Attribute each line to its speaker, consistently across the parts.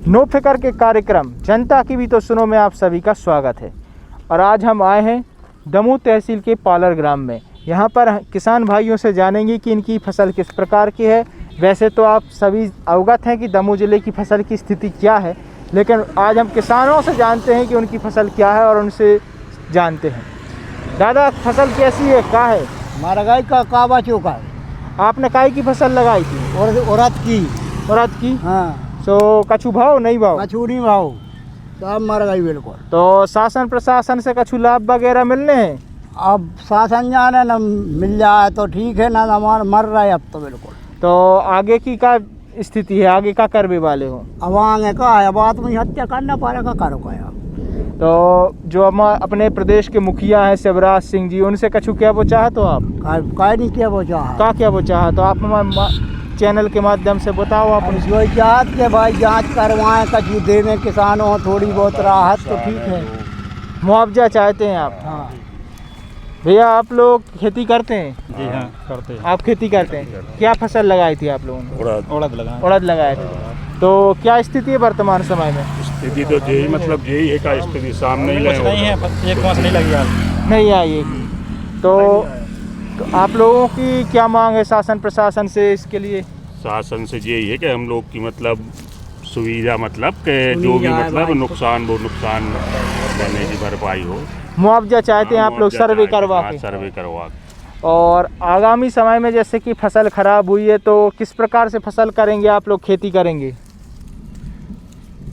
Speaker 1: No फिकर के कार्यक्रम जनता की भी तो सुनो में आप सभी का स्वागत है। और आज हम आए हैं दमोह तहसील के पालर ग्राम में। यहाँ पर किसान भाइयों से जानेंगे कि इनकी फसल किस प्रकार की है। वैसे तो आप सभी अवगत हैं कि दमोह ज़िले की फसल की स्थिति क्या है, लेकिन आज हम किसानों से जानते हैं कि उनकी फसल क्या है और उनसे जानते हैं। दादा, फसल कैसी है, क्या है?
Speaker 2: हमारा गाय का काबा चौका है।
Speaker 1: आपने काय की फसल लगाई थी?
Speaker 2: और उड़द की।
Speaker 1: उड़द की?
Speaker 2: हाँ।
Speaker 1: तो कछु भाव नहीं भाव?
Speaker 2: कछु नहीं भाव, सब मर गई बिल्कुल।
Speaker 1: तो शासन प्रशासन से कछु लाभ वगैरह मिलने हैं?
Speaker 2: अब शासन जाने न मिल जाए तो ठीक है, ना हमारा मर रहा है अब तो बिल्कुल।
Speaker 1: तो आगे की क्या स्थिति है, आगे क्या करने वाले हो?
Speaker 2: अब आगे का है, अब आत्म हत्या करना पड़ेगा, करो क्या।
Speaker 1: तो जो हम अपने प्रदेश के मुखिया हैं शिवराज सिंह जी, उनसे कछु क्या वो चाहे तो आप?
Speaker 2: काय नहीं किया वो चाह,
Speaker 1: क्या वो चाहे तो आप चैनल के माध्यम से बताओ। आप
Speaker 2: जो चाहत के भाई जांच करवाएं, कछु देने किसानों थोड़ी बहुत राहत तो ठीक है।
Speaker 1: मुआवजा चाहते हैं आप?
Speaker 2: हाँ
Speaker 1: भैया, आप लोग खेती करते हैं?
Speaker 3: जी हाँ, करते हैं।
Speaker 1: आप खेती करते हैं? क्या फसल लगाई थी आप लोगों ने?
Speaker 3: उड़द
Speaker 1: लगाए थे। तो क्या स्थिति है वर्तमान समय में?
Speaker 3: स्थिति तो यही मतलब यही है का स्थिति सामने ही नहीं है, एक मास नहीं लगी आज
Speaker 1: नहीं आई है। तो आप लोगों की क्या मांग है शासन प्रशासन से इसके लिए?
Speaker 3: शासन से यही है कि हम लोग की मतलब सुविधा, मतलब कि जो भी मतलब नुकसान देने की भरपाई हो।
Speaker 1: मुआवजा चाहते हैं आप लोग सर्वे करवा के?
Speaker 3: सर्वे करवा।
Speaker 1: और आगामी समय में जैसे कि फसल खराब हुई है तो किस प्रकार से फसल करेंगे आप लोग, खेती करेंगे?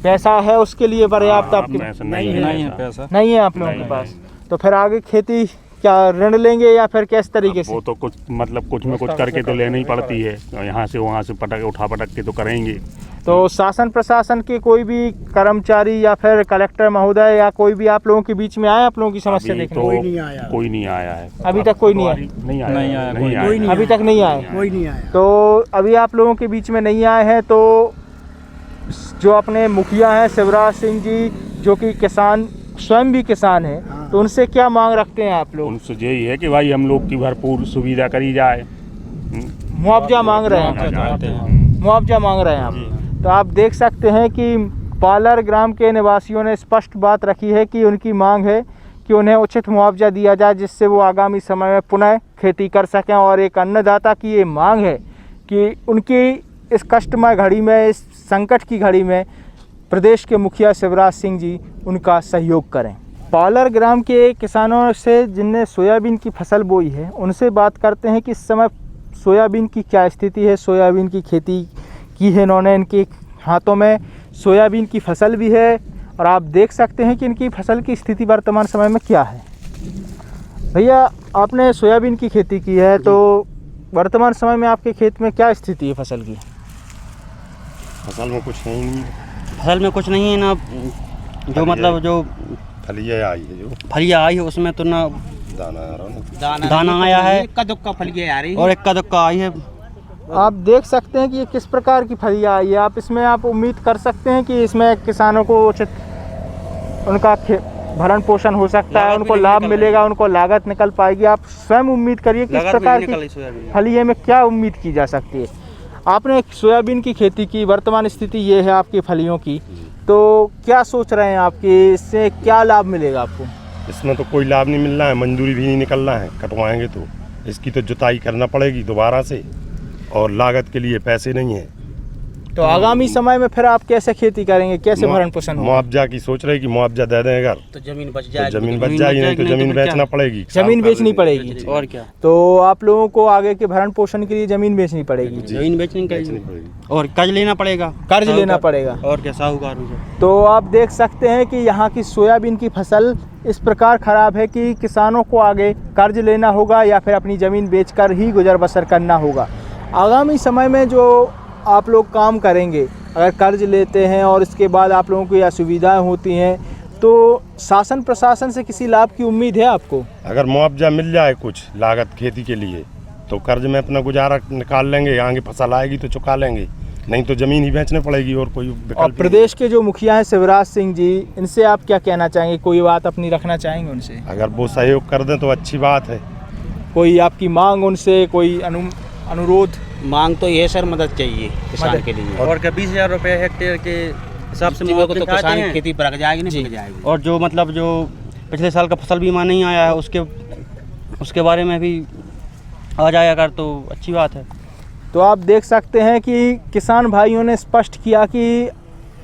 Speaker 1: पैसा है उसके लिए पर्याप्त? आपके
Speaker 3: नहीं है पैसा,
Speaker 1: नहीं है आप लोगों के पास? तो फिर आगे खेती क्या ऋण लेंगे या फिर किस तरीके से?
Speaker 3: वो तो कुछ मतलब कुछ में कुछ करके तो लेनी ही पड़ती है, यहाँ से वहाँ से पटक के तो करेंगे।
Speaker 1: तो शासन प्रशासन के कोई भी कर्मचारी या फिर कलेक्टर महोदय या कोई भी आप लोगों के बीच में आया आप लोगों की समस्या देखने?
Speaker 3: कोई नहीं आया है
Speaker 1: अभी तक। कोई नहीं आया? अभी तक नहीं आया,
Speaker 2: कोई नहीं आया।
Speaker 1: तो अभी आप लोगों के बीच में नहीं आए हैं। तो जो अपने मुखिया हैं शिवराज सिंह जी, जो कि किसान स्वयं भी किसान हैं,
Speaker 2: हाँ।
Speaker 1: तो उनसे क्या मांग रखते हैं आप लोग?
Speaker 3: उनसे यही है कि भाई हम लोग की भरपूर सुविधा करी जाए।
Speaker 1: मुआवजा मांग रहे हैं? मुआवजा मांग रहे हैं आप? तो आप देख सकते हैं कि पालर ग्राम के निवासियों ने स्पष्ट बात रखी है कि उनकी मांग है कि उन्हें उचित मुआवजा दिया जाए, जिससे वो आगामी समय में पुनः खेती कर सकें। और एक अन्नदाता की ये मांग है कि उनकी इस कष्टमय घड़ी में, इस संकट की घड़ी में प्रदेश के मुखिया शिवराज सिंह जी उनका सहयोग करें। पालर ग्राम के किसानों से जिनने सोयाबीन की फसल बोई है, उनसे बात करते हैं कि इस समय सोयाबीन की क्या स्थिति है। सोयाबीन की खेती की है इन्होंने, इनके हाथों में सोयाबीन की फसल भी है और आप देख सकते हैं कि इनकी फसल की स्थिति वर्तमान समय में क्या है। भैया, आपने सोयाबीन की खेती की है, तो वर्तमान समय में आपके खेत में क्या स्थिति है फसल की?
Speaker 3: फसल में कुछ नहीं,
Speaker 4: फसल में कुछ नहीं है ना, जो मतलब जो
Speaker 3: फलियाँ आई है, जो
Speaker 4: फलियाँ आई है उसमें तो ना दाना आया है,
Speaker 2: इक्का दुक्का फलियाँ आ रही
Speaker 4: और इक्का दुक्का आई है।
Speaker 1: आप देख सकते हैं कि ये किस प्रकार की फलियाँ आई है। आप इसमें आप उम्मीद कर सकते हैं कि इसमें किसानों को उचित उनका भरण पोषण हो सकता है, उनको लाभ मिलेगा, उनको लागत निकल पाएगी। आप स्वयं उम्मीद करिए कि इस प्रकार की फलिये में क्या उम्मीद की जा सकती है। आपने सोयाबीन की खेती की, वर्तमान स्थिति ये है आपकी फलियों की, तो क्या सोच रहे हैं आपकी, इससे क्या लाभ मिलेगा आपको?
Speaker 5: इसमें तो कोई लाभ नहीं मिल रहा है, मंजूरी भी नहीं निकल रहा है। कटवाएंगे तो इसकी तो जुताई करना पड़ेगी दोबारा से, और लागत के लिए पैसे नहीं है।
Speaker 1: तो आगामी समय में फिर आप कैसे खेती करेंगे, कैसे भरण पोषण होगा?
Speaker 5: मुआवजा की सोच रहे कि मुआवजा दे दें अगर
Speaker 4: तो जमीन बच
Speaker 5: जाएगी, नहीं तो जमीन बेचना पड़ेगी।
Speaker 1: जमीन बेचनी पड़ेगी
Speaker 4: और क्या।
Speaker 1: तो आप लोगों को आगे के भरण पोषण के लिए जमीन बेचनी पड़ेगी।
Speaker 4: जमीन बेचनी पड़ेगी और कर्ज लेना पड़ेगा।
Speaker 1: कर्ज लेना पड़ेगा
Speaker 4: और क्या, साहूकार से।
Speaker 1: तो आप देख सकते हैं कि यहाँ की सोयाबीन की फसल इस प्रकार खराब है कि किसानों को आगे कर्ज लेना होगा या फिर अपनी ज़मीन बेचकर ही गुजर बसर करना होगा। आगामी समय में जो आप लोग काम करेंगे, अगर कर्ज लेते हैं और इसके बाद आप लोगों को यह सुविधाएं होती हैं, तो शासन प्रशासन से किसी लाभ की उम्मीद है आपको?
Speaker 5: अगर मुआवजा मिल जाए कुछ लागत खेती के लिए तो कर्ज में अपना गुजारा निकाल लेंगे, आगे फसल आएगी तो चुका लेंगे, नहीं तो ज़मीन ही बेचने पड़ेगी और कोई विकल्प।
Speaker 1: और प्रदेश के जो मुखिया हैं शिवराज सिंह जी, इनसे आप क्या कहना चाहेंगे? कोई बात अपनी रखना चाहेंगे उनसे?
Speaker 5: अगर वो सहयोग कर दें तो अच्छी बात है।
Speaker 1: कोई आपकी मांग उनसे, कोई अनुरोध?
Speaker 4: मांग तो ये सर, मदद चाहिए किसान के लिए।
Speaker 6: और क्या 20,000 रुपये हेक्टेयर के
Speaker 4: हिसाब से
Speaker 6: को तो
Speaker 4: चाहते
Speaker 6: किसान
Speaker 4: हैं।
Speaker 6: की खेती पर जाएगी नहीं
Speaker 4: जी।
Speaker 6: पक जाएगी।
Speaker 4: और जो मतलब जो पिछले साल का फसल बीमा नहीं आया है उसके बारे में भी आ जाए अगर तो अच्छी बात है।
Speaker 1: तो आप देख सकते हैं कि किसान भाइयों ने स्पष्ट किया कि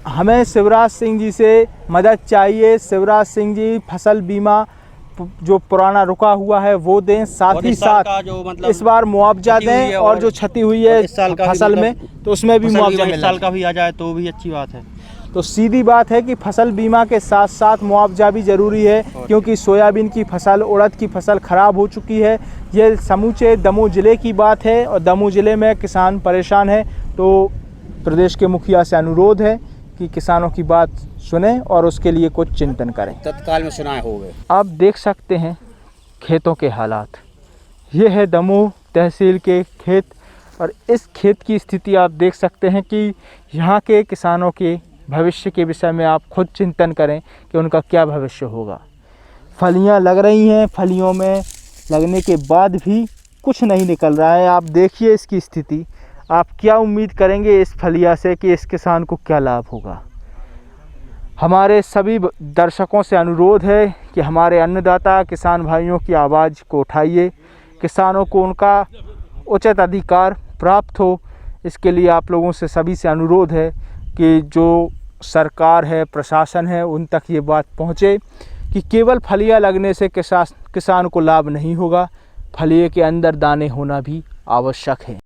Speaker 1: हमें शिवराज सिंह जी से मदद चाहिए। शिवराज सिंह जी फसल बीमा जो पुराना रुका हुआ है वो दें, साथ
Speaker 4: और
Speaker 1: ही
Speaker 4: इस साल
Speaker 1: साथ
Speaker 4: का जो मतलब
Speaker 1: इस बार मुआवजा
Speaker 4: क्षति हुई
Speaker 1: दें
Speaker 4: है
Speaker 1: और जो क्षति हुई है
Speaker 4: इस साल का भी
Speaker 1: फसल में
Speaker 4: मतलब
Speaker 1: तो उसमें भी
Speaker 4: फसल
Speaker 1: मुआवजा
Speaker 4: बीमा इस
Speaker 1: मिलना
Speaker 4: साल का भी आ जाए तो भी अच्छी बात है।
Speaker 1: तो सीधी बात है कि फसल बीमा के साथ साथ मुआवजा भी ज़रूरी है, क्योंकि सोयाबीन की फसल, उड़द की फसल ख़राब हो चुकी है। ये समूचे दमोह ज़िले की बात है और दमोह ज़िले में किसान परेशान है। तो प्रदेश के मुखिया से अनुरोध है कि किसानों की बात सुने और उसके लिए कुछ चिंतन करें।
Speaker 6: तत्काल में सुनाए हो गए।
Speaker 1: आप देख सकते हैं खेतों के हालात। ये है दमोह तहसील के खेत और इस खेत की स्थिति आप देख सकते हैं कि यहाँ के किसानों के भविष्य के विषय में आप खुद चिंतन करें कि उनका क्या भविष्य होगा। फलियाँ लग रही हैं, फलियों में लगने के बाद भी कुछ नहीं निकल रहा है। आप देखिए इसकी स्थिति। आप क्या उम्मीद करेंगे इस फलिया से कि इस किसान को क्या लाभ होगा। हमारे सभी दर्शकों से अनुरोध है कि हमारे अन्नदाता किसान भाइयों की आवाज़ को उठाइए, किसानों को उनका उचित अधिकार प्राप्त हो। इसके लिए आप लोगों से सभी से अनुरोध है कि जो सरकार है, प्रशासन है, उन तक ये बात पहुँचे कि केवल फलिया लगने से किसान को लाभ नहीं होगा, फलिए के अंदर दाने होना भी आवश्यक है।